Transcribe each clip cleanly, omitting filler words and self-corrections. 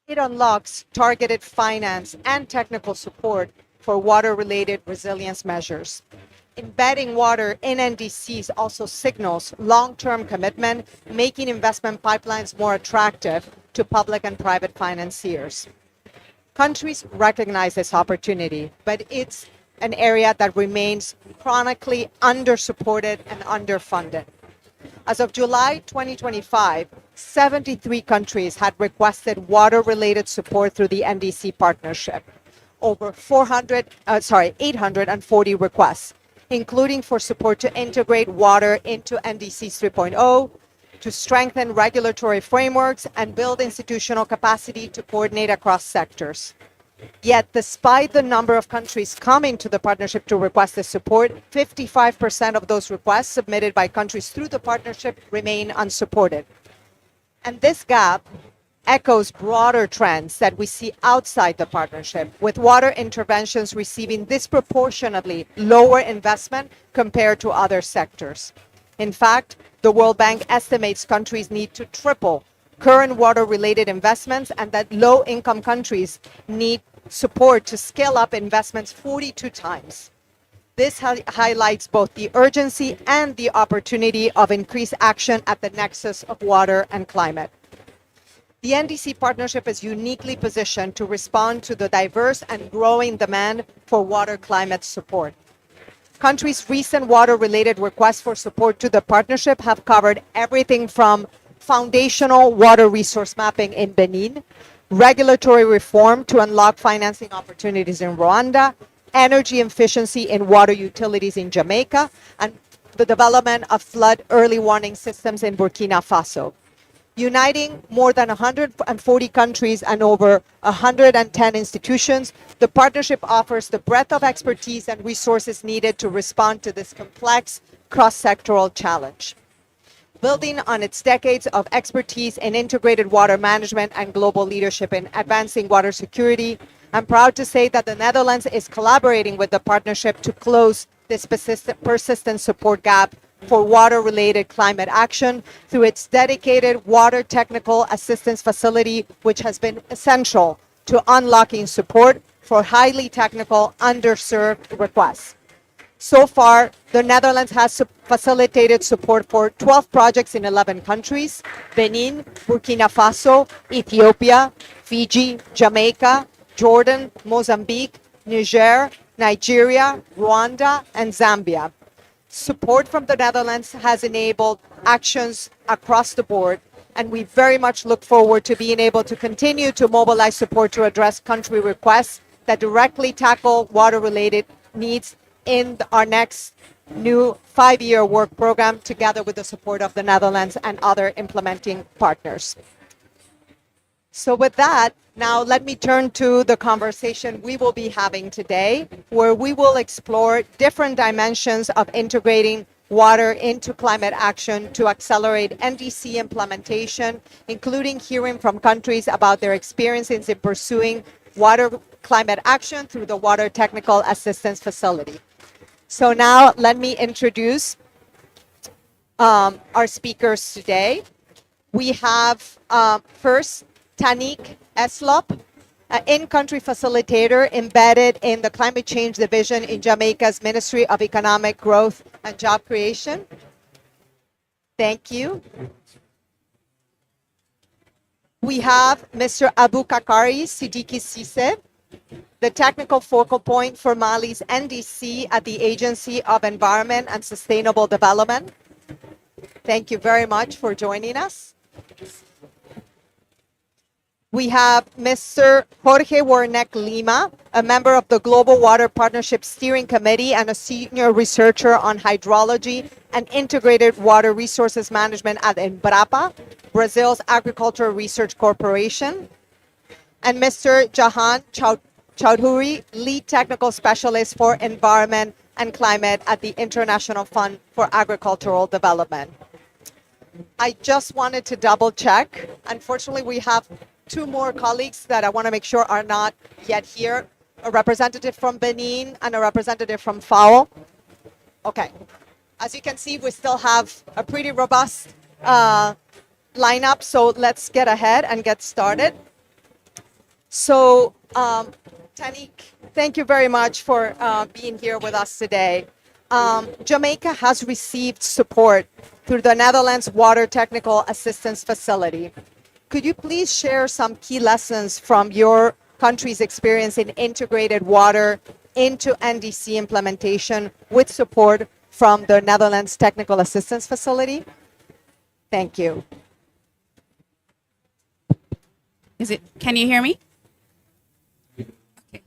It unlocks targeted finance and technical support for water-related resilience measures. Embedding water in NDCs also signals long-term commitment, making investment pipelines more attractive to public and private financiers. Countries recognize this opportunity, but it's an area that remains chronically undersupported and underfunded. As of July 2025, 73 countries had requested water-related support through the NDC partnership. Over 840 requests, including for support to integrate water into NDC 3.0, to strengthen regulatory frameworks and build institutional capacity to coordinate across sectors. Yet, despite the number of countries coming to the partnership to request this support, 55% of those requests submitted by countries through the partnership remain unsupported. And this gap echoes broader trends that we see outside the partnership, with water interventions receiving disproportionately lower investment compared to other sectors. In fact, the World Bank estimates countries need to triple current water-related investments and that low-income countries need support to scale up investments 42 times. This highlights both the urgency and the opportunity of increased action at the nexus of water and climate. The NDC partnership is uniquely positioned to respond to the diverse and growing demand for water-climate support. Countries' recent water-related requests for support to the partnership have covered everything from foundational water resource mapping in Benin, regulatory reform to unlock financing opportunities in Rwanda, energy efficiency in water utilities in Jamaica, and the development of flood early warning systems in Burkina Faso. Uniting more than 140 countries and over 110 institutions, the partnership offers the breadth of expertise and resources needed to respond to this complex cross-sectoral challenge. Building on its decades of expertise in integrated water management and global leadership in advancing water security, I'm proud to say that the Netherlands is collaborating with the partnership to close this persistent support gap for water-related climate action through its dedicated Water Technical Assistance Facility, which has been essential to unlocking support for highly technical, underserved requests. So far, the Netherlands has facilitated support for 12 projects in 11 countries: Benin, Burkina Faso, Ethiopia, Fiji, Jamaica, Jordan, Mozambique, Niger, Nigeria, Rwanda, and Zambia. Support from the Netherlands has enabled actions across the board, and we very much look forward to being able to continue to mobilize support to address country requests that directly tackle water-related needs in our next new 5-year work program, together with the support of the Netherlands and other implementing partners. So with that, now let me turn to the conversation we will be having today, where we will explore different dimensions of integrating water into climate action to accelerate NDC implementation, including hearing from countries about their experiences in pursuing water climate action through the Water Technical Assistance Facility. So now let me introduce our speakers today. We have first Tanik Eslop, an in-country facilitator embedded in the Climate Change Division in Jamaica's Ministry of Economic Growth and Job Creation. Thank you. We have Mr. Abubakari Siddiqui Cisse, the technical focal point for Mali's NDC at the Agency of Environment and Sustainable Development. Thank you very much for joining us. We have Mr. Jorge Werneck Lima, a member of the Global Water Partnership Steering Committee and a senior researcher on hydrology and integrated water resources management at Embrapa, Brazil's Agricultural Research Corporation. And Mr. Jahan Chowdhury, lead technical specialist for environment and climate at the International Fund for Agricultural Development. I just wanted to double check. Unfortunately, we have two more colleagues that I want to make sure are not yet here, a representative from Benin and a representative from FAO. Okay. As you can see, we still have a pretty robust lineup, so let's get ahead and get started. So, Tanik, thank you very much for being here with us today. Jamaica has received support through the Netherlands Water Technical Assistance Facility. Could you please share some key lessons from your country's experience in integrated water into NDC implementation with support from the Netherlands Technical Assistance Facility? Thank you. Can you hear me? Okay.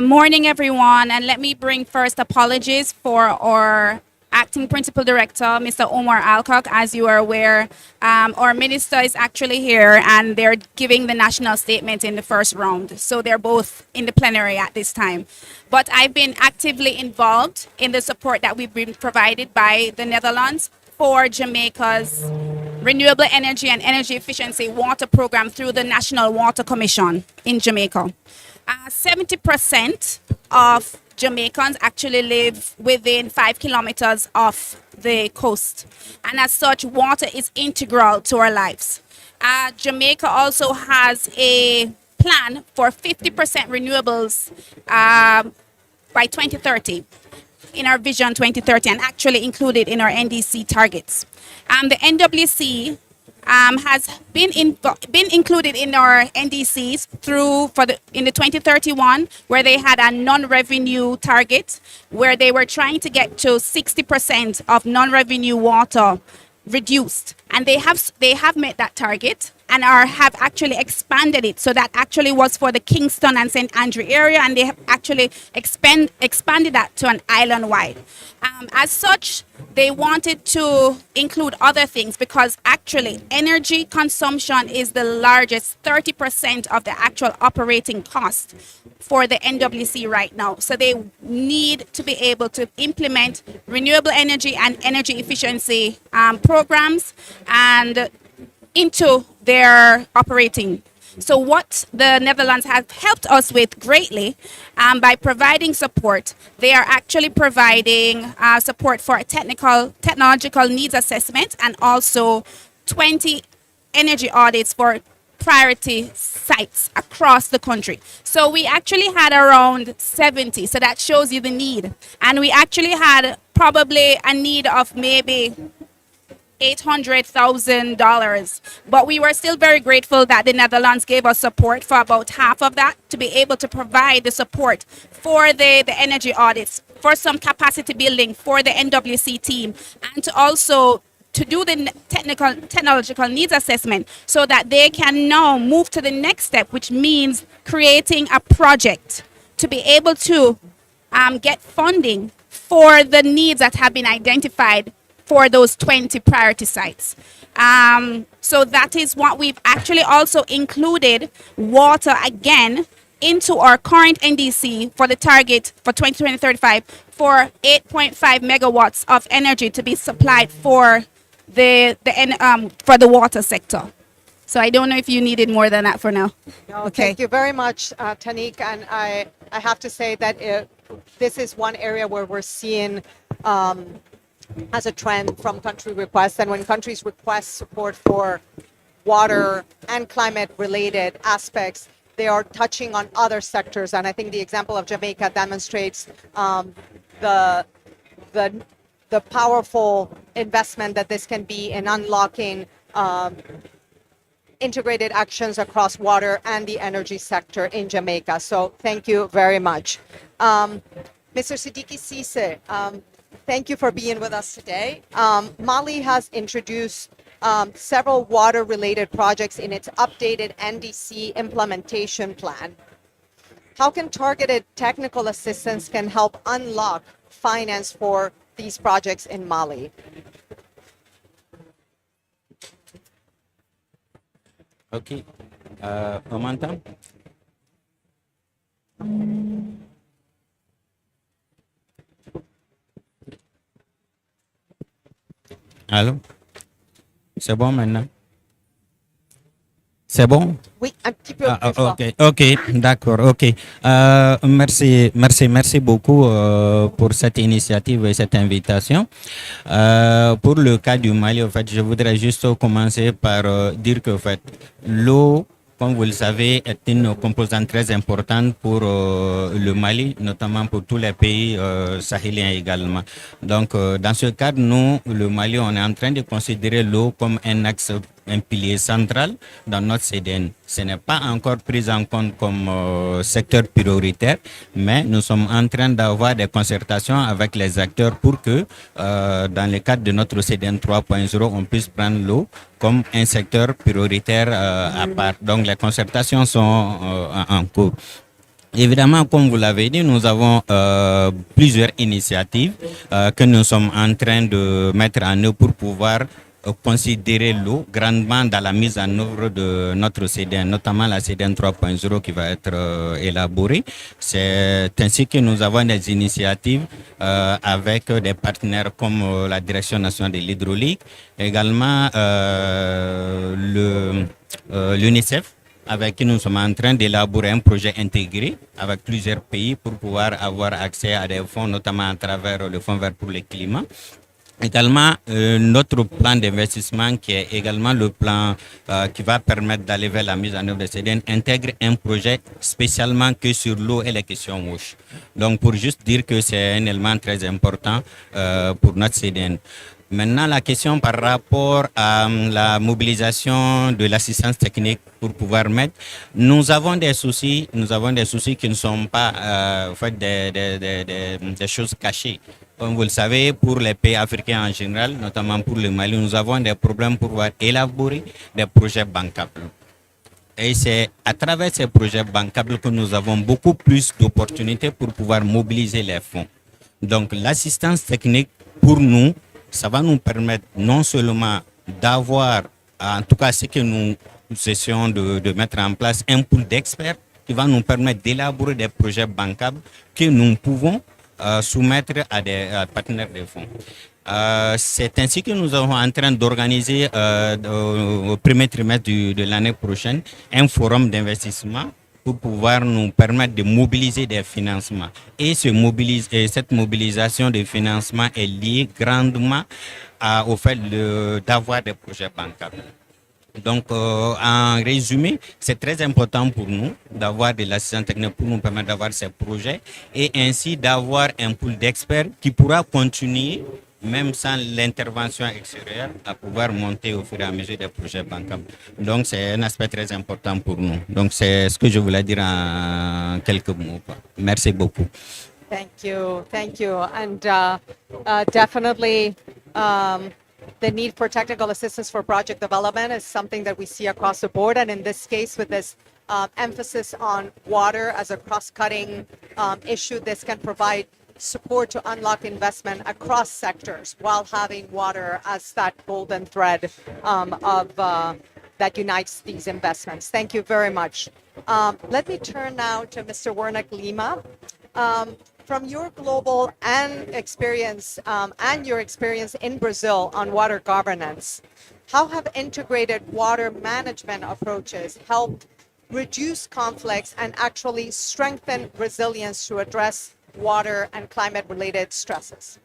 Morning, everyone, and let me bring first apologies for our Acting Principal Director, Mr. Omar Alcock. As you are aware, our minister is actually here and they're giving the national statement in the first round. So they're both in the plenary at this time. But I've been actively involved in the support that we've been provided by the Netherlands for Jamaica's renewable energy and energy efficiency water program through the National Water Commission in Jamaica. 70% of Jamaicans actually live within 5 kilometers of the coast. And as such, water is integral to our lives. Jamaica also has a plan for 50% renewables by 2030 in our Vision 2030 and actually included in our NDC targets. The NWC has been included in our NDCs in the 2031, where they had a non-revenue target, where they were trying to get to 60% of non-revenue water reduced, and they have met that target and have actually expanded it. So that actually was for the Kingston and St. Andrew area, and they have actually expanded that to an island-wide. As such, they wanted to include other things because actually energy consumption is the largest 30% of the actual operating cost for the NWC right now. So they need to be able to implement renewable energy and energy efficiency programs and into their operating. So what the Netherlands has helped us with greatly by providing support, they are actually providing support for a technological needs assessment and also 20 energy audits for priority sites across the country. So we actually had around 70, so that shows you the need. And we actually had probably a need of maybe $800,000, but we were still very grateful that the Netherlands gave us support for about half of that to be able to provide the support for the energy audits, for some capacity building for the NWC team, and to also to do the technological needs assessment so that they can now move to the next step, which means creating a project to be able to get funding for the needs that have been identified for those 20 priority sites. So that is what we've actually also included water again into our current NDC for the target for 2035 for 8.5 megawatts of energy to be supplied for the water sector. So I don't know if you needed more than that for now. No, okay. Thank you very much, Tanik. And I have to say that this is one area where we're seeing as a trend from country requests, and when countries request support for water and climate related aspects, they are touching on other sectors. And I think the example of Jamaica demonstrates the powerful investment that this can be in unlocking integrated actions across water and the energy sector in Jamaica. So thank you very much. Mr. Siddiqui Cisse, thank you for being with us today. Mali has introduced several water-related projects in its updated NDC implementation plan. How can targeted technical assistance can help unlock finance for these projects in Mali? Okay. On m'entend? Allô? C'est bon maintenant? C'est bon? Oui, un petit peu plus fort. Ok, d'accord, ok. Merci beaucoup pour cette initiative et cette invitation. Pour le cas du Mali, en fait, je voudrais juste commencer par dire que, en fait, l'eau comme vous le savez, est une composante très importante pour le Mali, notamment pour tous les pays sahéliens également. Donc, dans ce cadre, nous, le Mali, on est en train de considérer l'eau comme un axe, un pilier central dans notre CDN. Ce n'est pas encore pris en compte comme secteur prioritaire, mais nous sommes en train d'avoir des concertations avec les acteurs pour que, dans le cadre de notre CDN 3.0, on puisse prendre l'eau comme un secteur prioritaire à part. Donc, les concertations sont en cours. Évidemment, comme vous l'avez dit, nous avons plusieurs initiatives que nous sommes en train de mettre en œuvre pour pouvoir considérer l'eau grandement dans la mise en œuvre de notre CDN, notamment la CDN 3.0 qui va être élaborée. C'est ainsi que nous avons des initiatives avec des partenaires comme la Direction nationale de l'hydraulique, également l'UNICEF, avec qui nous sommes en train d'élaborer un projet intégré avec plusieurs pays pour pouvoir avoir accès à des fonds, notamment à travers le Fonds vert pour le climat. Également, notre plan d'investissement, qui est également le plan qui va permettre d'aller vers la mise en œuvre de CDN, intègre un projet spécialement que sur l'eau et les questions WASH. Donc, pour juste dire que c'est un élément très important pour notre CDN. Maintenant, la question par rapport à la mobilisation de l'assistance technique pour pouvoir mettre, nous avons des soucis qui ne sont pas en fait des choses cachées. Comme vous le savez, pour les pays africains en général, notamment pour le Mali, nous avons des problèmes pour pouvoir élaborer des projets bancables. Et c'est à travers ces projets bancables que nous avons beaucoup plus d'opportunités pour pouvoir mobiliser les fonds. Donc l'assistance technique, pour nous, ça va nous permettre non seulement d'avoir, en tout cas ce que nous essayons de mettre en place, un pool d'experts qui va nous permettre d'élaborer des projets bancables que nous pouvons soumettre à des partenaires de fonds. C'est ainsi que nous sommes en train d'organiser au premier trimestre de l'année prochaine un forum d'investissement pour pouvoir nous permettre de mobiliser des financements. Et cette mobilisation de financement est liée grandement au fait d'avoir des projets bancables. Donc, en résumé, c'est très important pour nous d'avoir de l'assistance technique pour nous permettre d'avoir ces projets et ainsi d'avoir un pool d'experts qui pourra continuer, même sans l'intervention extérieure, à pouvoir monter au fur et à mesure des projets bancables. Donc, c'est un aspect très important pour nous. Donc, c'est ce que je voulais dire en quelques mots. Merci beaucoup. Thank you. Thank you. And definitely, the need for technical assistance for project development is something that we see across the board. And in this case, with this emphasis on water as a cross-cutting issue, this can provide support to unlock investment across sectors while having water as that golden thread that unites these investments. Thank you very much. Let me turn now to Mr. Wernick Lima. From your global experience and your experience in Brazil on water governance, how have integrated water management approaches helped reduce conflicts and actually strengthen resilience to address water and climate-related stresses?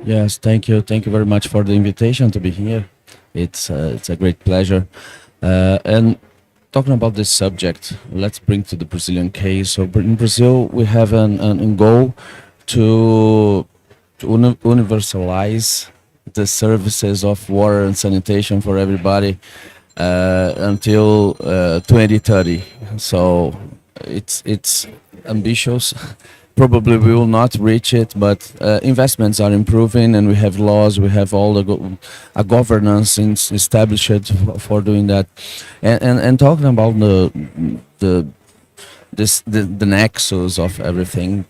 Yes, thank you. Thank you very much for the invitation to be here. It's a great pleasure. And talking about this subject, let's bring to the Brazilian case. So in Brazil, we have a goal to universalize the services of water and sanitation for everybody until 2030. So it's ambitious. Probably we will not reach it, but investments are improving, and we have laws. We have all a governance established for doing that. And talking about the nexus of everything,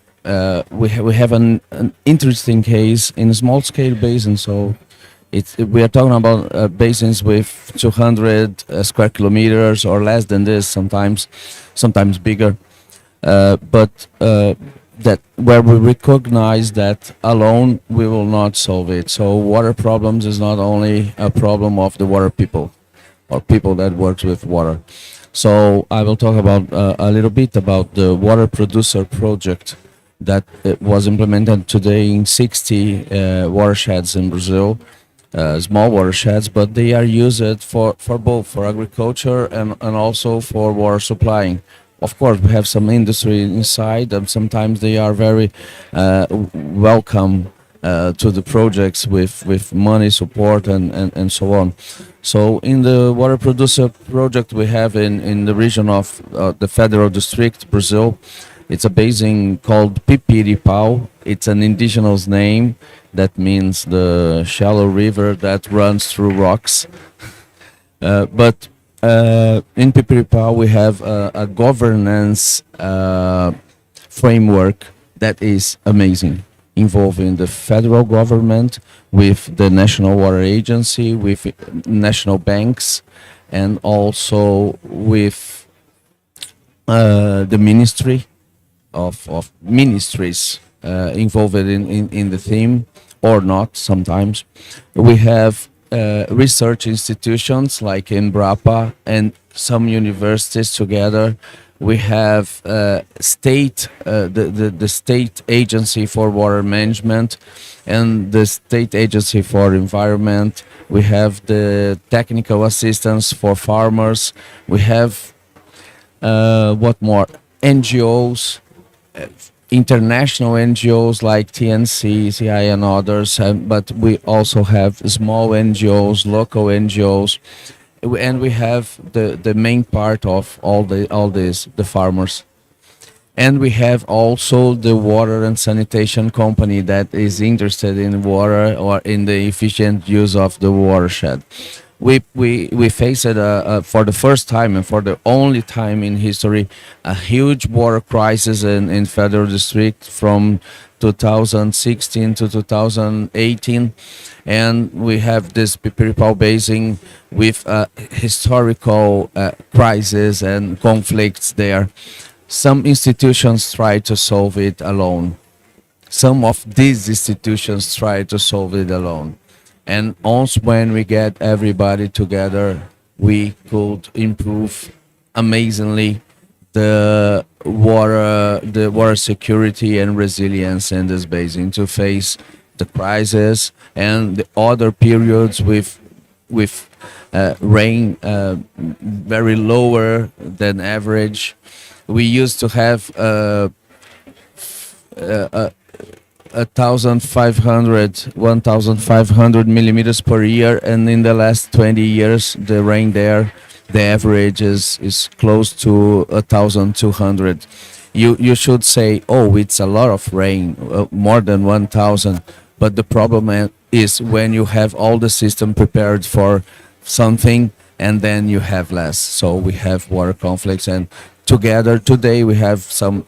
we have an interesting case in a small scale basin. So we are talking about basins with 200 square kilometers or less than this, sometimes bigger, but that where we recognize that alone we will not solve it. So water problems is not only a problem of the water people or people that works with water. So I will talk about a little bit about the water producer project that was implemented today in 60 watersheds in Brazil. small watersheds, but they are used for both for agriculture and also for water supplying. Of course, we have some industry inside, and sometimes they are very welcome to the projects with money support and so on. So in the water producer project we have in the region of the Federal District, Brazil, it's a basin called Pipiripau. It's an indigenous name that means the shallow river that runs through rocks. But in Pipiripau we have a governance framework that is amazing, involving the federal government with the National Water Agency, with national banks, and also with the Ministry of Ministries involved in the theme or not sometimes. We have research institutions like Embrapa and some universities together. We have the state agency for water management and the state agency for environment. We have the technical assistance for farmers. We have what more? NGOs, international NGOs like TNC, CI, and others, but we also have small NGOs, local NGOs, and we have the main part of all this, the farmers. And we have also the water and sanitation company that is interested in water or in the efficient use of the watershed. We faced for the first time and for the only time in history a huge water crisis in Federal District from 2016 to 2018, and we have this Pipiripau basin with historical crisis and conflicts there. Some institutions try to solve it alone. Some of these institutions try to solve it alone. And once when we get everybody together, we could improve amazingly the water security and resilience in this basin to face the crisis and the other periods with rain very lower than average. We used to have 1,500 millimeters per year, and in the last 20 years the rain there, the average is close to 1,200. You should say, oh, it's a lot of rain, more than 1,000, but the problem is when you have all the system prepared for something and then you have less. So we have water conflicts, and together today we have some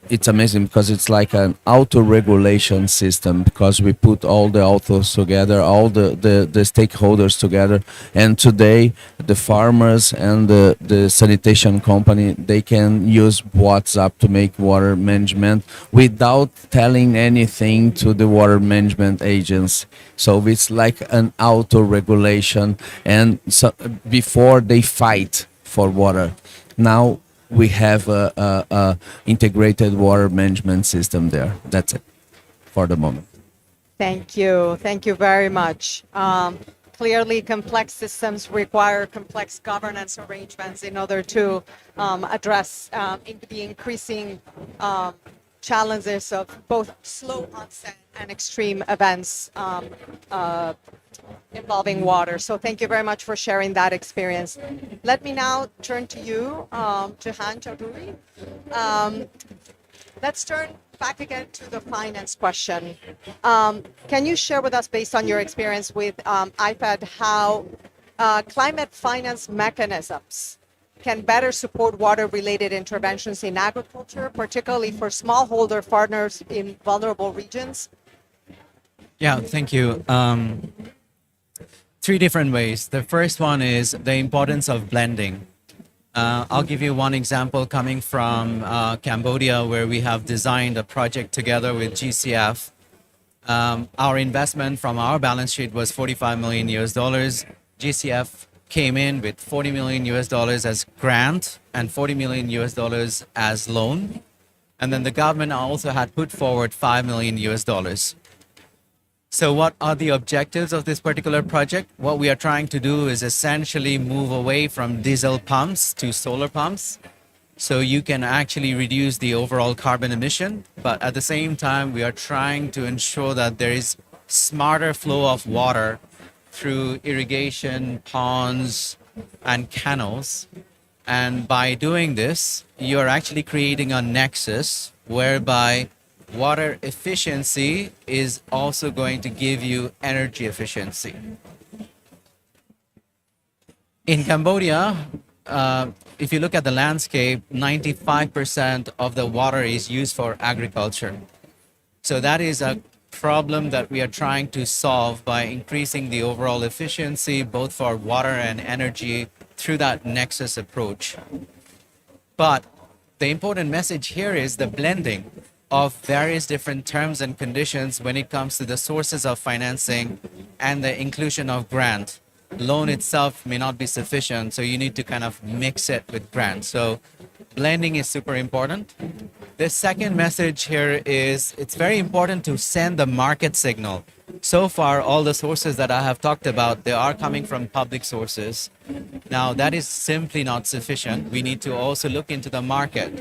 it's amazing because it's like an auto-regulation system, because we put all the authors together, all the stakeholders together, and today the farmers and the sanitation company, they can use WhatsApp to make water management without telling anything to the water management agents. So it's like an auto-regulation, and so before they fight for water, now we have a integrated water management system there. That's it for the moment. Thank you. Thank you very much. Clearly, complex systems require complex governance arrangements in order to address the increasing challenges of both slow onset and extreme events involving water. So thank you very much for sharing that experience. Let me now turn to you, Jahan Chaudhuri. Let's turn back again to the finance question. Can you share with us, based on your experience with IFAD, how climate finance mechanisms can better support water-related interventions in agriculture, particularly for smallholder farmers in vulnerable regions? Yeah, thank you. Three different ways. The first one is the importance of blending. I'll give you one example coming from Cambodia, where we have designed a project together with GCF. Our investment from our balance sheet was $45 million. GCF came in with $40 million as grant and $40 million as loan. And then the government also had put forward $5 million. So what are the objectives of this particular project? What we are trying to do is essentially move away from diesel pumps to solar pumps. So you can actually reduce the overall carbon emission, but at the same time, we are trying to ensure that there is smarter flow of water through irrigation, ponds, and canals. And by doing this, you're actually creating a nexus whereby water efficiency is also going to give you energy efficiency. In Cambodia, if you look at the landscape, 95% of the water is used for agriculture. So that is a problem that we are trying to solve by increasing the overall efficiency, both for water and energy, through that nexus approach. But the important message here is the blending of various different terms and conditions when it comes to the sources of financing and the inclusion of grant. Loan itself may not be sufficient, so you need to kind of mix it with grant. So blending is super important. The second message here is it's very important to send the market signal. So far, all the sources that I have talked about, they are coming from public sources. Now, that is simply not sufficient. We need to also look into the market.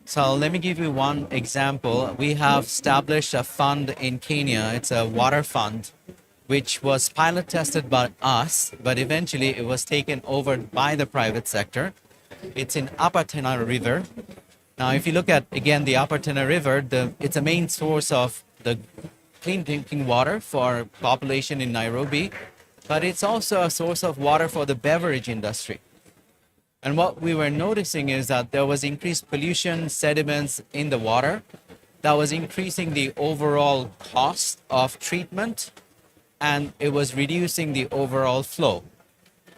So let me give you one example. We have established a fund in Kenya. It's a water fund, which was pilot tested by us, but eventually it was taken over by the private sector. It's in Upper Tana River. Now, if you look at, again, the Upper Tana River, it's a main source of the clean drinking water for population in Nairobi, but it's also a source of water for the beverage industry. And what we were noticing is that there was increased pollution, sediments in the water that was increasing the overall cost of treatment, and it was reducing the overall flow.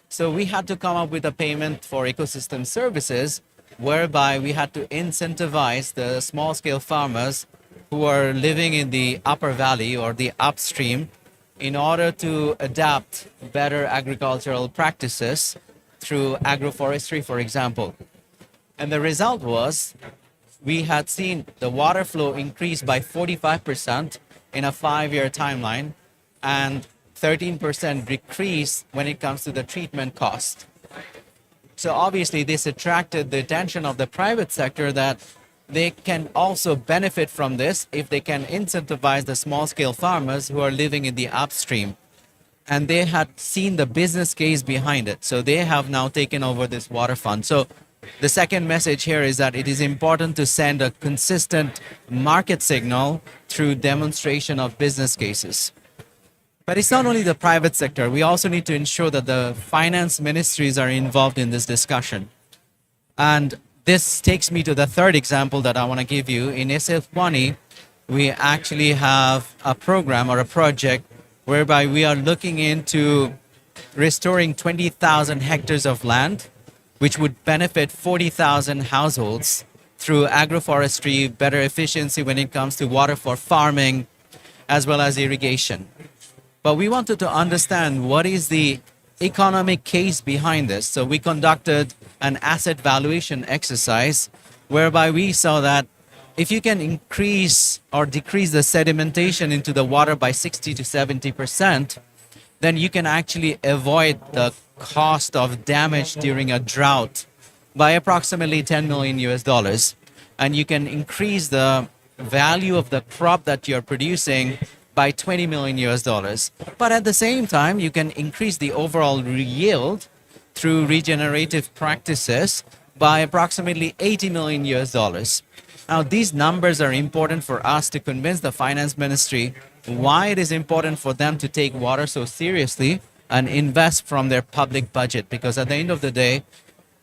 So we had to come up with a payment for ecosystem services whereby we had to incentivize the small scale farmers who are living in the upper valley or the upstream in order to adapt better agricultural practices through agroforestry, for example. And the result was we had seen the water flow increase by 45% in a 5-year timeline and 13% decrease when it comes to the treatment cost. So obviously this attracted the attention of the private sector that they can also benefit from this if they can incentivize the small scale farmers who are living in the upstream. And they had seen the business case behind it. So they have now taken over this water fund. So the second message here is that it is important to send a consistent market signal through demonstration of business cases. But it's not only the private sector. We also need to ensure that the finance ministries are involved in this discussion. And this takes me to the third example that I want to give you. In SF20, we actually have a program or a project whereby we are looking into restoring 20,000 hectares of land, which would benefit 40,000 households through agroforestry, better efficiency when it comes to water for farming, as well as irrigation. But we wanted to understand what is the economic case behind this. So we conducted an asset valuation exercise whereby we saw that if you can increase or decrease the sedimentation into the water by 60 to 70%, then you can actually avoid the cost of damage during a drought by approximately 10 million US dollars. And you can increase the value of the crop that you're producing by 20 million US dollars. But at the same time, you can increase the overall yield through regenerative practices by approximately 80 million US dollars. Now, these numbers are important for us to convince the finance ministry why it is important for them to take water so seriously and invest from their public budget. Because at the end of the day,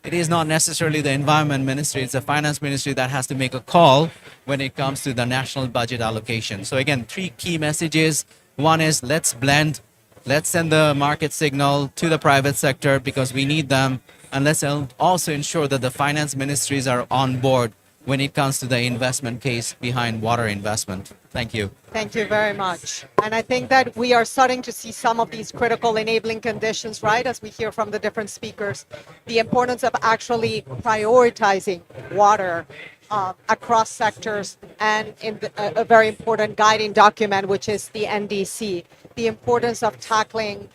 it is not necessarily the environment ministry, it's the finance ministry that has to make a call when it comes to the national budget allocation. So again, 3 key messages. One is let's blend, let's send the market signal to the private sector because we need them. And let's also ensure that the finance ministries are on board when it comes to the investment case behind water investment. Thank you. Thank you very much. And I think that we are starting to see some of these critical enabling conditions, right? As we hear from the different speakers, the importance of actually prioritizing water across sectors and in a very important guiding document, which is the NDC, the importance of tackling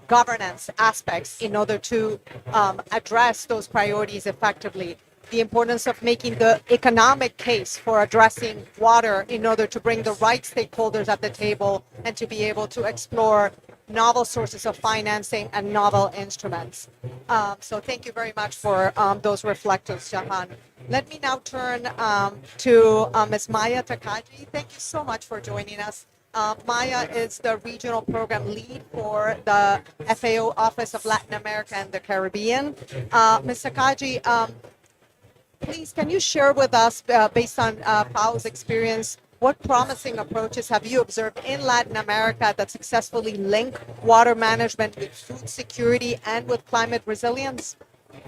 governance aspects in order to address those priorities effectively, the importance of making the economic case for addressing water in order to bring the right stakeholders at the table and to be able to explore novel sources of financing and novel instruments. So thank you very much for those reflections, Jahan. Let me now turn to Ms. Maya Takagi. Thank you so much for joining us. Maya is the regional program lead for the FAO Office of Latin America and the Caribbean. Ms. Takagi, please, can you share with us, based on FAO's experience, what promising approaches have you observed in Latin America that successfully link water management with food security and with climate resilience?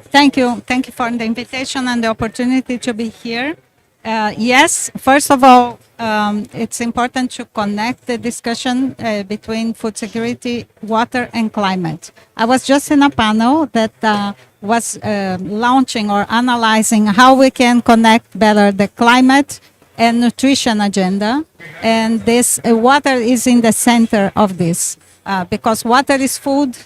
Thank you. Thank you for the invitation and the opportunity to be here. Yes, first of all, it's important to connect the discussion between food security, water, and climate. I was just in a panel that was launching or analyzing how we can connect better the climate and nutrition agenda. And this water is in the center of this because water is food,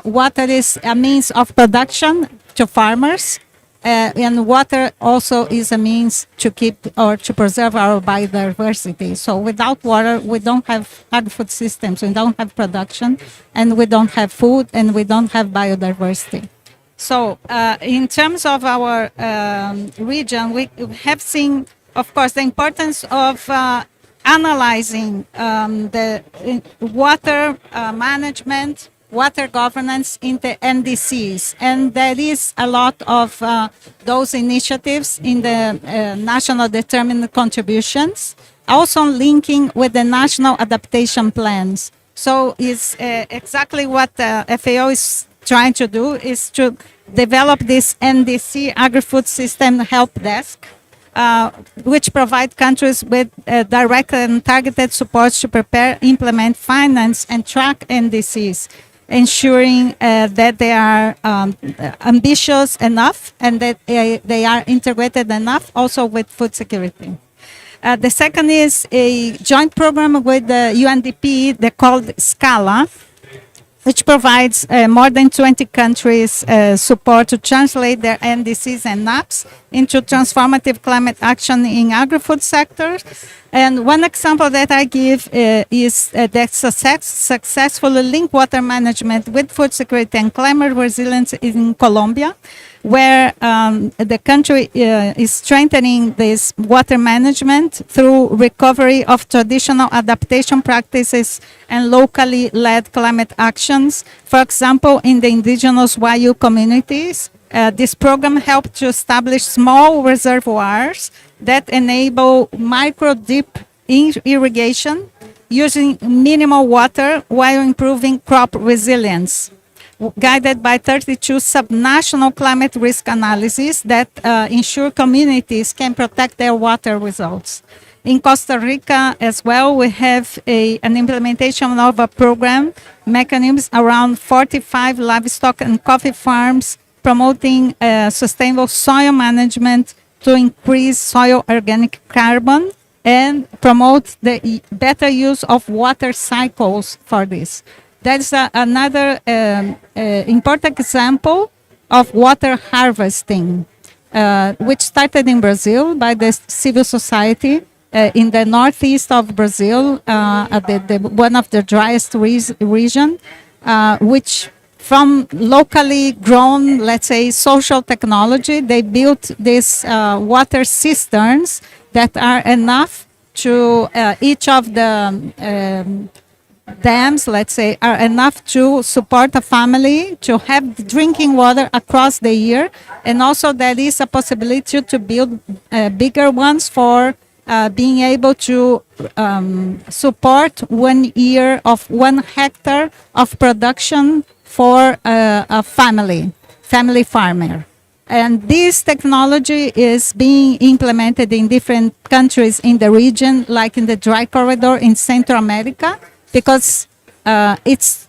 water is a means of production to farmers, and water also is a means to keep or to preserve our biodiversity. So without water, we don't have agri-food systems, we don't have production, and we don't have food, and we don't have biodiversity. So in terms of our region, we have seen, of course, the importance of analyzing the water management, water governance in the NDCs. And there is a lot of those initiatives in the national determined contributions, also linking with the national adaptation plans. So it's exactly what FAO is trying to do, is to develop this NDC agri-food system help desk, which provide countries with direct and targeted supports to prepare, implement, finance, and track NDCs, ensuring that they are ambitious enough and that they are integrated enough also with food security. The second is a joint program with the UNDP, they called SCALA, which provides more than 20 countries support to translate their NDCs and NAPs into transformative climate action in agri-food sectors. And one example that I give is that successfully link water management with food security and climate resilience in Colombia, where the country is strengthening this water management through recovery of traditional adaptation practices and locally led climate actions. For example, in the indigenous Wayu communities, this program helped to establish small reservoirs that enable micro-deep irrigation using minimal water while improving crop resilience, guided by 32 subnational climate risk analyses that ensure communities can protect their water results. In Costa Rica as well, we have an implementation of a program mechanisms around 45 livestock and coffee farms promoting sustainable soil management to increase soil organic carbon and promote the better use of water cycles for this. That's another important example of water harvesting, which started in Brazil by the civil society in the northeast of Brazil, one of the driest region, which from locally grown, let's say, social technology, they built these water cisterns that are enough to each of the dams, let's say, are enough to support a family to have drinking water across the year. And also there is a possibility to build bigger ones for being able to support 1 year of 1 hectare of production for a family farmer. And this technology is being implemented in different countries in the region, like in the dry corridor in Central America, because it's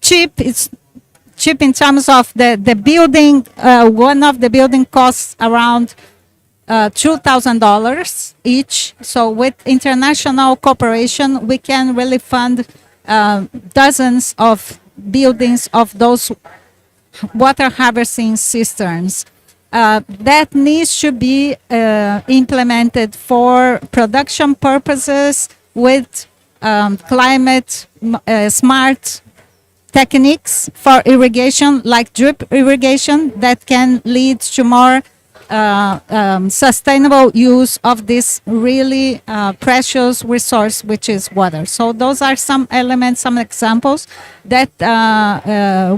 cheap, it's cheap in terms of the building. One of the building costs around $2,000 each. So with international cooperation, we can really fund dozens of buildings of those water harvesting cisterns. That needs to be implemented for production purposes with climate smart techniques for irrigation, like drip irrigation, that can lead to more sustainable use of this really precious resource, which is water. So those are some elements, some examples that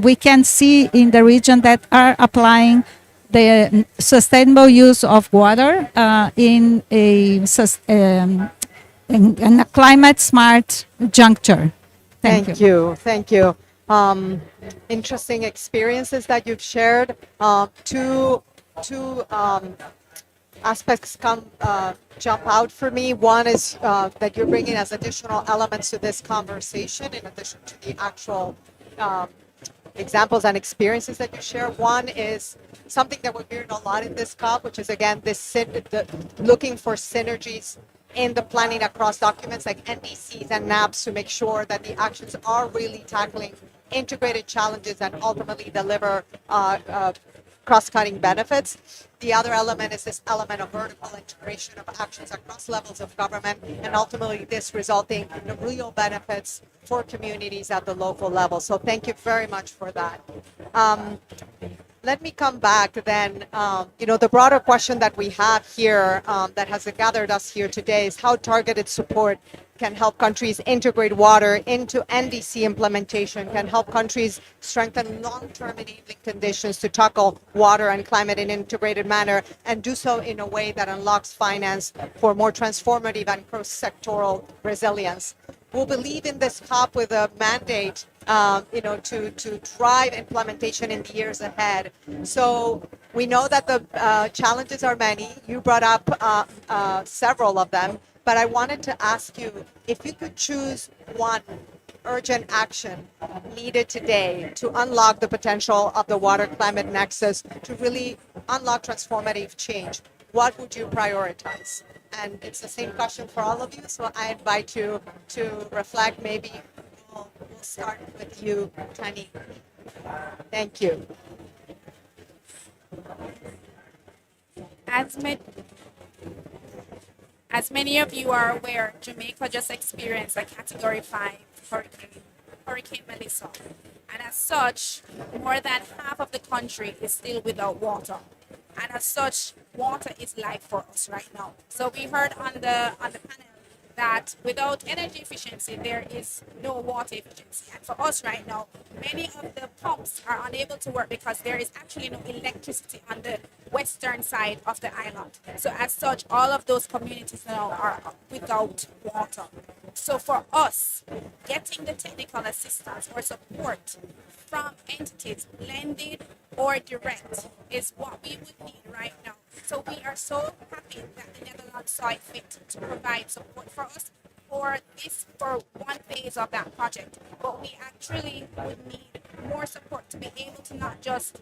we can see in the region that are applying the sustainable use of water in a climate smart juncture. Thank you. Thank you. Interesting experiences that you've shared. Two aspects jump out for me. One is that you're bringing as additional elements to this conversation, in addition to the actual examples and experiences that you share. One is something that we're hearing a lot in this COP, which is again looking for synergies in the planning across documents like NDCs and NAPs to make sure that the actions are really tackling integrated challenges and ultimately deliver cross-cutting benefits. The other element is this element of vertical integration of actions across levels of government, and ultimately this resulting in real benefits for communities at the local level. So thank you very much for that. Let me come back then. The broader question that we have here that has gathered us here today is how targeted support can help countries integrate water into NDC implementation, can help countries strengthen long-term enabling conditions to tackle water and climate in an integrated manner, and do so in a way that unlocks finance for more transformative and cross-sectoral resilience. We'll believe in this COP with a mandate to drive implementation in the years ahead. So we know that the challenges are many. You brought up several of them, but I wanted to ask you if you could choose one urgent action needed today to unlock the potential of the water climate nexus to really unlock transformative change, what would you prioritize? And it's the same question for all of you, so I invite you to reflect. Maybe we'll start with you, Tani. Thank you. As many of you are aware, Jamaica just experienced a Category 5 Hurricane Melissa. And as such, more than half of the country is still without water. And as such, water is life for us right now. So we heard on the panel that without energy efficiency, there is no water efficiency. And for us right now, many of the pumps are unable to work because there is actually no electricity on the western side of the island. So as such, all of those communities now are without water. So for us, getting the technical assistance or support from entities, blended or direct, is what we would need right now. So we are so happy that the Netherlands saw it fit to provide support for us for one phase of that project. But we actually would need more support to be able to not just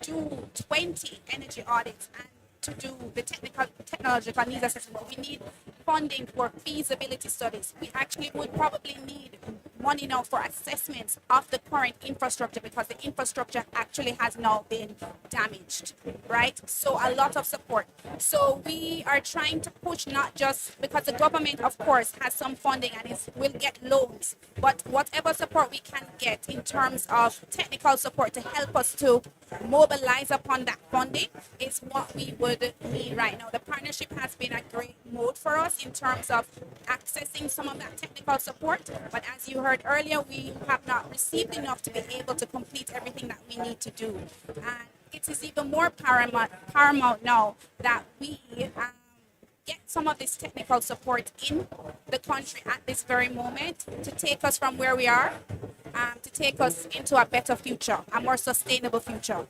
do 20 energy audits and to do the technological needs assessment, but we need funding for feasibility studies. We actually would probably need money now for assessments of the current infrastructure because the infrastructure actually has now been damaged, right? So a lot of support. So we are trying to push not just because the government, of course, has some funding and will get loans, but whatever support we can get in terms of technical support to help us to mobilize upon that funding is what we would need right now. The partnership has been a great mode for us in terms of accessing some of that technical support, but as you heard earlier, we have not received enough to be able to complete everything that we need to do. And it is even more paramount now that we get some of this technical support in the country at this very moment to take us from where we are, to take us into a better future, a more sustainable future.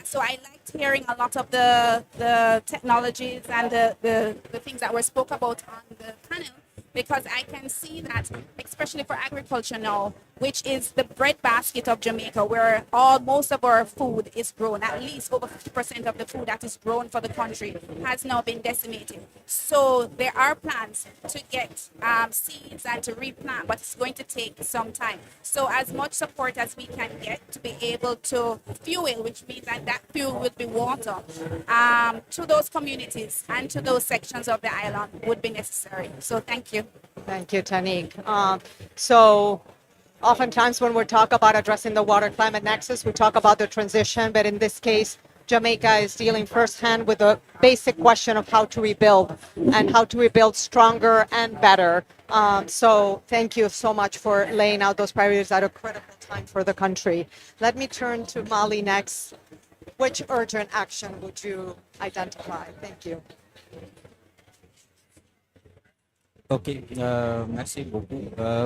So I liked hearing a lot of the technologies and the things that were spoke about on the panel, because I can see that, especially for agriculture now, which is the breadbasket of Jamaica, where most of our food is grown. At least over 50% of the food that is grown for the country has now been decimated. So there are plans to get seeds and to replant, but it's going to take some time. So as much support as we can get to be able to fuel, which means that fuel will be water, to those communities and to those sections of the island would be necessary. So thank you. Thank you, Tanik. So oftentimes when we talk about addressing the water climate nexus, we talk about the transition, but in this case, Jamaica is dealing firsthand with the basic question of how to rebuild and how to rebuild stronger and better. So thank you so much for laying out those priorities at a critical time for the country. Let me turn to Mali next. Which urgent action would you identify? Thank you. Ok, merci beaucoup.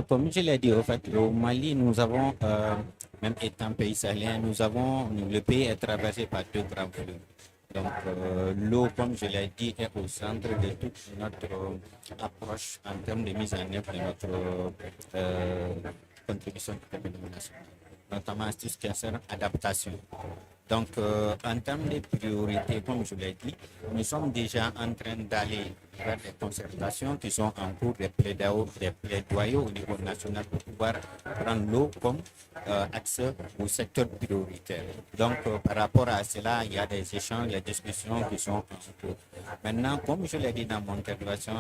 Comme je l'ai dit, au fait, au Mali, nous avons, même étant pays sahélien, le pays est traversé par deux grands fleuves. Donc, l'eau, comme je l'ai dit, est au centre de toute notre approche en termes de mise en œuvre de notre contribution au développement national, notamment tout ce qui concerne l'adaptation. Donc, en termes de priorités, comme je l'ai dit, nous sommes déjà en train d'aller vers des concertations qui sont en cours, des plaidoyers au niveau national pour pouvoir prendre l'eau comme accès au secteur prioritaire. Donc, par rapport à cela, il y a des échanges, des discussions qui sont en cours. Maintenant, comme je l'ai dit dans mon intervention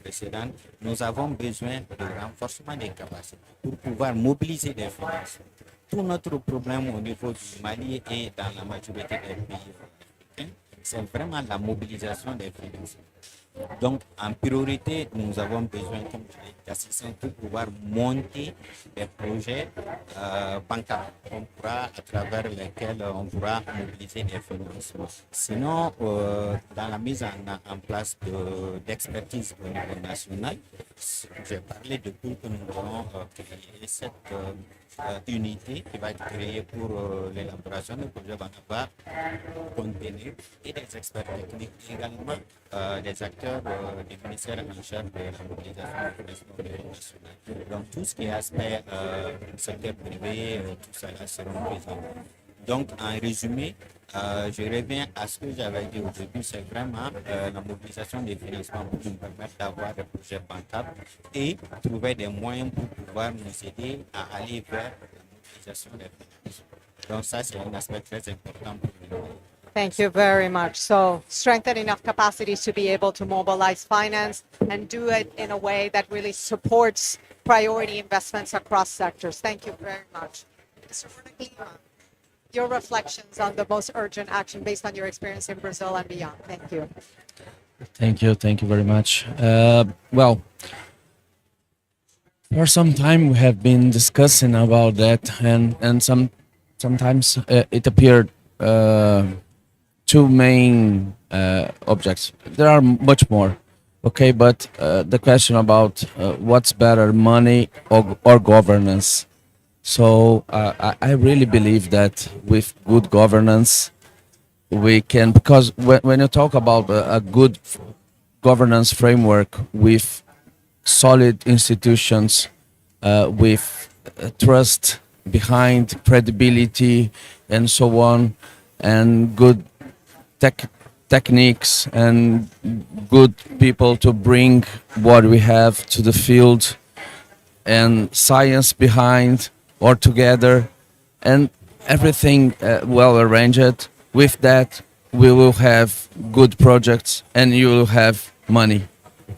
précédente, nous avons besoin de renforcement des capacités pour pouvoir mobiliser des finances. Tout notre problème au niveau du Mali et dans la majorité des pays africains, c'est vraiment la mobilisation des finances. Donc, en priorité, nous avons besoin, comme je l'ai dit, d'assistance pour pouvoir monter des projets bancaires à travers lesquels on pourra mobiliser des financements. Sinon, dans la mise en place d'expertise au niveau national, j'ai parlé depuis que nous avons créé cette unité qui va être créée pour l'élaboration de projets bancaires contenus et des experts techniques également, des acteurs du ministère en charge de la mobilisation du financement national. Donc tout ce qui est aspect secteur privé, tout ça là seront présents. Donc en résumé, je reviens à ce que j'avais dit au début, c'est vraiment la mobilisation des financements pour nous permettre d'avoir des projets bancables et trouver des moyens pour pouvoir nous aider à aller vers la mobilisation des financements. Donc ça, c'est un aspect très important pour nous. Thank you very much. So strengthen enough capacities to be able to mobilize finance and do it in a way that really supports priority investments across sectors. Thank you very much. Mr. Bernardino, your reflections on the most urgent action based on your experience in Brazil and beyond. Thank you. Thank you very much. Well, for some time we have been discussing about that, and sometimes it appeared two main objects. There are much more, okay, but the question about what's better, money or governance. So I really believe that with good governance, we can, because when you talk about a good governance framework with solid institutions, with trust behind, credibility, and so on, and good techniques and good people to bring what we have to the field, and science behind or together, and everything well arranged. With that, we will have good projects and you will have money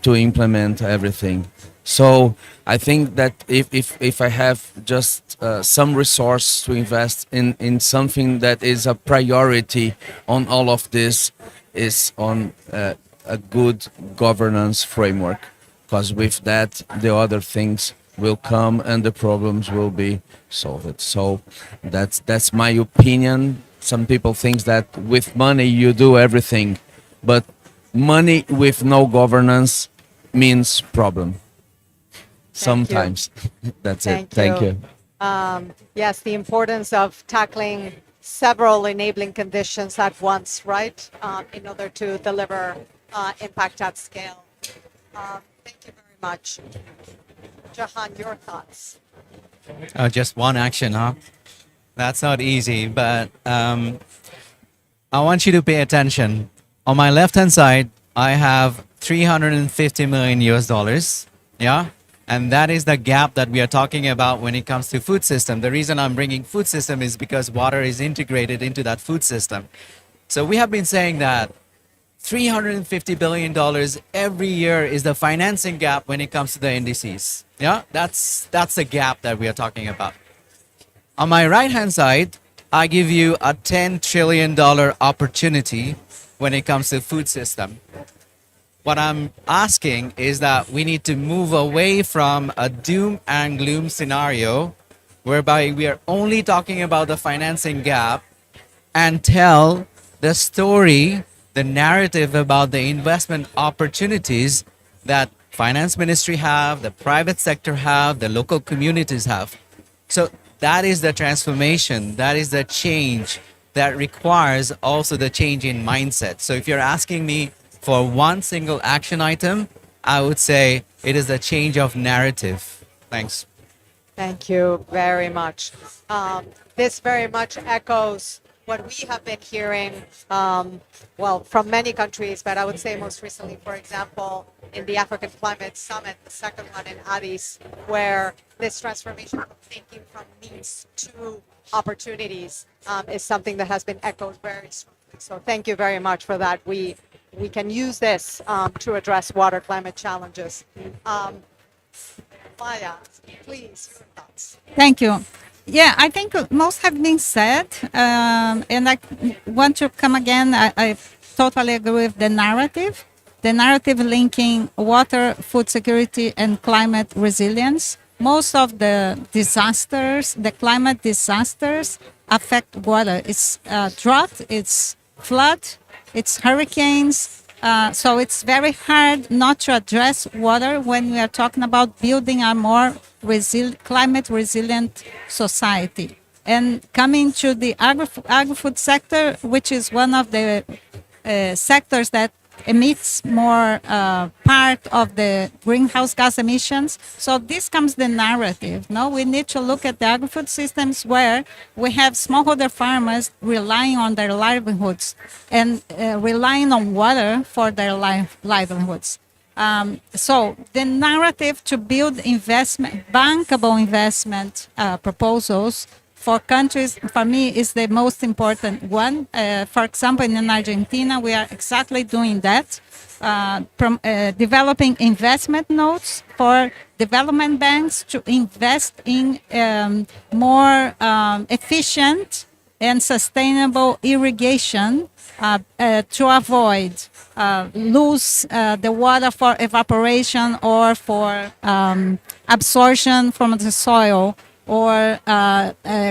to implement everything. So I think that if I have just some resource to invest in something that is a priority on all of this, is on a good governance framework, because with that the other things will come and the problems will be solved. So that's my opinion. Some people think that with money you do everything, but money with no governance means problem. Sometimes. That's it. Thank you. Yes, the importance of tackling several enabling conditions at once, right, in order to deliver impact at scale. Thank you very much. Jahan, your thoughts? Just one action, huh? That's not easy, but I want you to pay attention. On my left hand side, I have 350 million US dollars. Yeah. And that is the gap that we are talking about when it comes to food system. The reason I'm bringing food system is because water is integrated into that food system. So we have been saying that $350 billion every year is the financing gap when it comes to the NDCs. Yeah, that's the gap that we are talking about. On my right hand side, I give you a $10 trillion opportunity when it comes to food system. What I'm asking is that we need to move away from a doom and gloom scenario whereby we are only talking about the financing gap and tell the story, the narrative about the investment opportunities that finance ministry have, the private sector have, the local communities have. So that is the transformation, that is the change that requires also the change in mindset. So if you're asking me for one single action item, I would say it is a change of narrative. Thanks. Thank you very much. This very much echoes what we have been hearing, well, from many countries, but I would say most recently, for example, in the African Climate Summit, the second one in Addis, where this transformation from thinking from needs to opportunities is something that has been echoed very strongly. So thank you very much for that. We can use this to address water climate challenges. Maya, please, your thoughts. Thank you. Yeah, I think most have been said, and I want to come again. I totally agree with the narrative linking water, food security, and climate resilience. Most of the disasters, the climate disasters, affect water. It's drought, it's flood, it's hurricanes. So it's very hard not to address water when we are talking about building a more climate resilient society. And coming to the agri-food sector, which is one of the sectors that emits more part of the greenhouse gas emissions. So this comes the narrative. No, we need to look at the agri-food systems where we have smallholder farmers relying on their livelihoods and relying on water for their livelihoods. So the narrative to build bankable investment proposals for countries, for me, is the most important one. For example, in Argentina, we are exactly doing that, developing investment notes for development banks to invest in more efficient and sustainable irrigation to avoid lose the water for evaporation or for absorption from the soil, or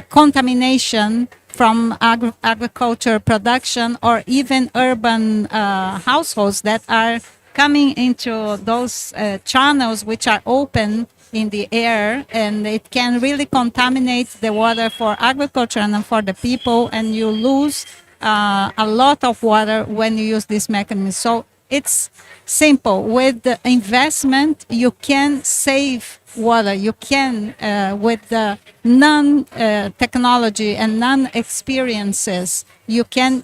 contamination from agriculture production, or even urban households that are coming into those channels which are open in the air, and it can really contaminate the water for agriculture and for the people, and you lose a lot of water when you use this mechanism. So it's simple. With the investment, you can save water. You can, with the non-technology and non-experiences, you can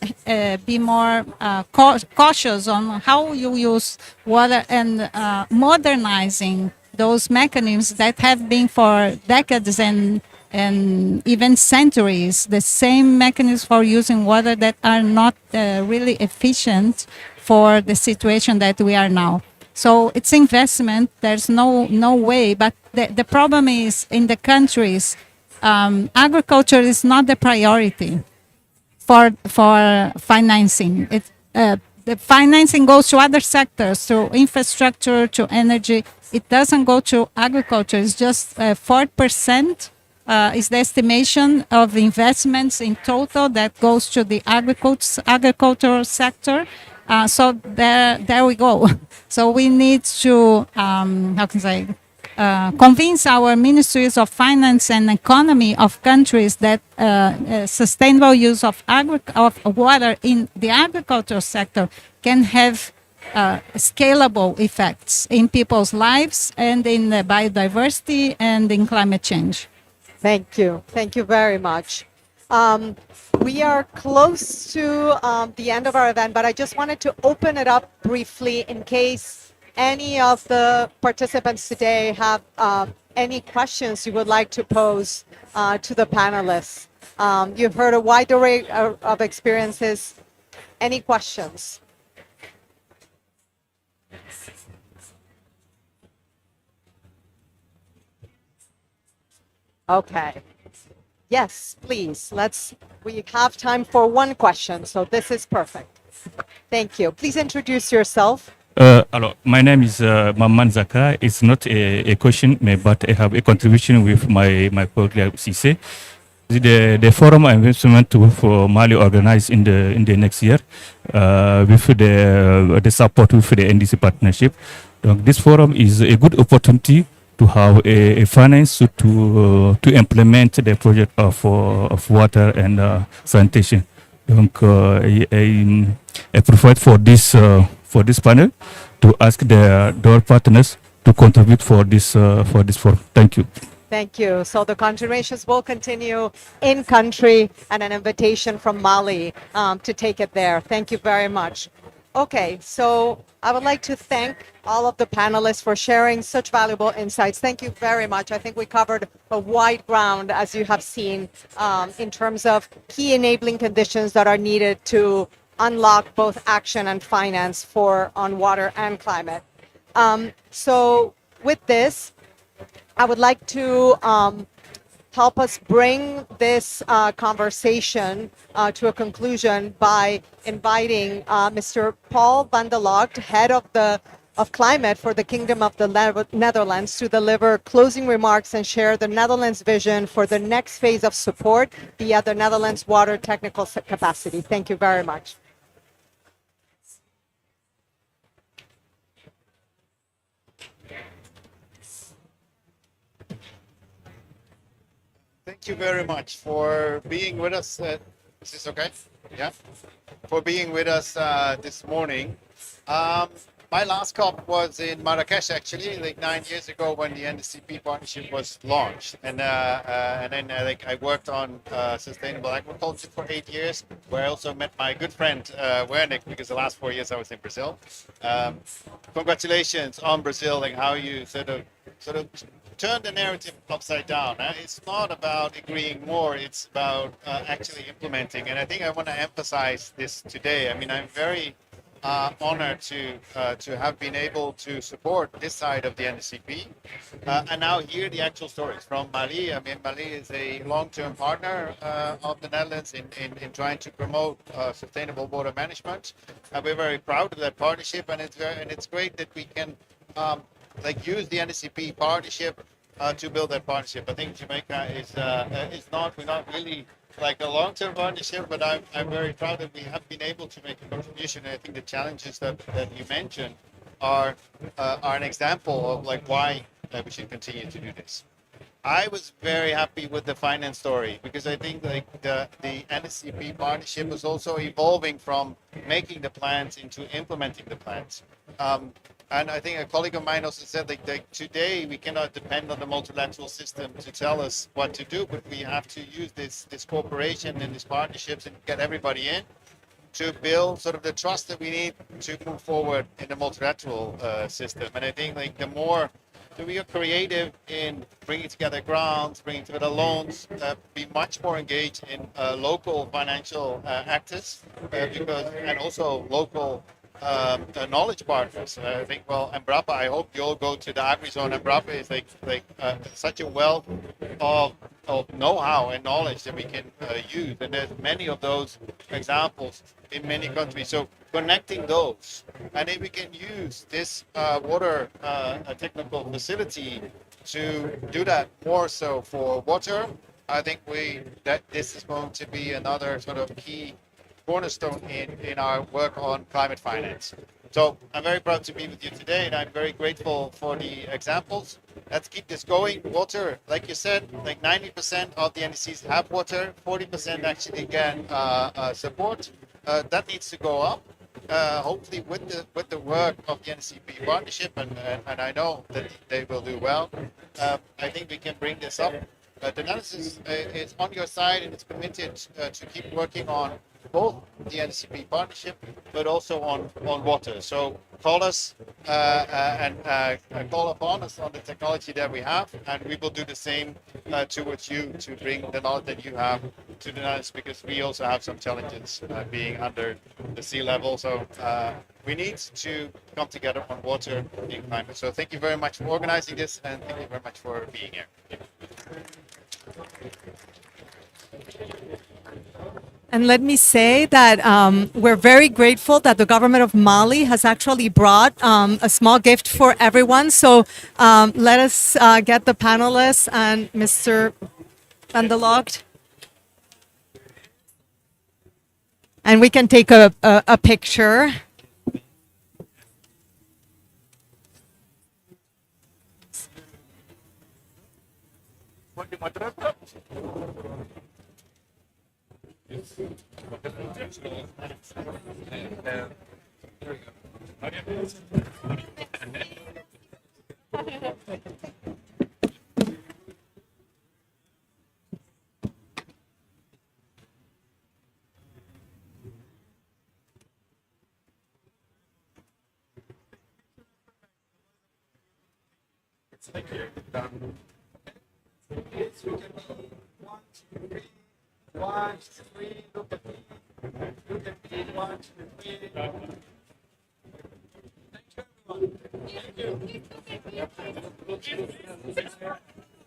be more cautious on how you use water, and modernizing those mechanisms that have been for decades and even centuries, the same mechanisms for using water that are not really efficient for the situation that we are now. So it's investment. There's no way. But the problem is, in the countries, agriculture is not the priority for financing. The financing goes to other sectors, to infrastructure, to energy. It doesn't go to agriculture. It's just 4% is the estimation of investments in total that goes to the agricultural sector. So there we go. So we need to, convince our ministries of finance and economy of countries that sustainable use of water in the agricultural sector can have scalable effects in people's lives and in biodiversity and in climate change. Thank you. Thank you very much. We are close to the end of our event, but I just wanted to open it up briefly in case any of the participants today have any questions you would like to pose to the panelists. You've heard a wide array of experiences. Any questions? Okay. Yes, please. We have time for one question, so this is perfect. Thank you. Please introduce yourself. Alors, my name is Maman Zaka. It's not a question, but I have a contribution with my colleague Cisse. The forum investment for Mali organized in the next year with the support with the NDC partnership. Donc, this forum is a good opportunity to have a finance to implement the project of water and sanitation. Donc, I provide for this panel to ask their partners to contribute for this forum. Thank you. Thank you. So the contributions will continue in country and an invitation from Mali to take it there. Thank you very much. Okay, so I would like to thank all of the panelists for sharing such valuable insights. Thank you very much. I think we covered a wide ground, as you have seen, in terms of key enabling conditions that are needed to unlock both action and finance on water and climate. So with this, I would like to help us bring this conversation to a conclusion by inviting Mr. Paul van der Logt, head of climate for the Kingdom of the Netherlands, to deliver closing remarks and share the Netherlands' vision for the next phase of support via the Netherlands water technical capacity. Thank you very much. Thank you very much for being with us. Is this okay? Yeah. For being with us this morning. My last COP was in Marrakesh, actually, like 9 years ago when the NDCP partnership was launched, and then I worked on sustainable agriculture for 8 years, where I also met my good friend Wernick, because the last 4 years I was in Brazil. Congratulations on Brazil, like how you sort of turn the narrative upside down. It's not about agreeing more, it's about actually implementing. And I think I want to emphasize this today. I mean, I'm very honored to have been able to support this side of the NDCP and now hear the actual stories from Mali. I mean, Mali is a long-term partner of the Netherlands in trying to promote sustainable water management. And we're very proud of that partnership, and it's great that we can use the NDCP partnership to build that partnership. I think Jamaica we're not really like a long-term partnership, but I'm very proud that we have been able to make a contribution. And I think the challenges that you mentioned are an example of like why we should continue to do this. I was very happy with the finance story because I think like the NSCP partnership was also evolving from making the plans into implementing the plans. And I think a colleague of mine also said like today we cannot depend on the multilateral system to tell us what to do, but we have to use this cooperation and these partnerships and get everybody in to build sort of the trust that we need to move forward in the multilateral system. And I think like the more that we are creative in bringing together grants, bringing together loans, be much more engaged in local financial actors and also local knowledge partners. I think, well, Embrapa, I hope you all go to the AgriZone. Embrapa is like such a wealth of know-how and knowledge that we can use. And there's many of those examples in many countries. So connecting those, and if we can use this water technical facility to do that more so for water, I think that this is going to be another sort of key cornerstone in our work on climate finance. So I'm very proud to be with you today, and I'm very grateful for the examples. Let's keep this going. Water, like you said, like 90% of the NDCs have water, 40% actually get support. That needs to go up. Hopefully with the work of the NCP partnership, and I know that they will do well. I think we can bring this up. the Nexus is on your side and it's committed to keep working on both the NDCP partnership, but also on water. So call us and call upon us on the technology that we have, and we will do the same towards you to bring the knowledge that you have to the Nexus, because we also have some challenges being under the sea level. So we need to come together on water and climate. So thank you very much for organizing this, and thank you very much for being here. And let me say that we're very grateful that the government of Mali has actually brought a small gift for everyone. So let us get the panelists and Mr. Van der Logt. And we can take a picture.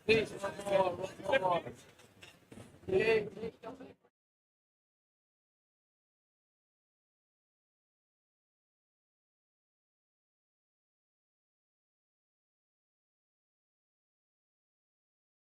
Please, one more.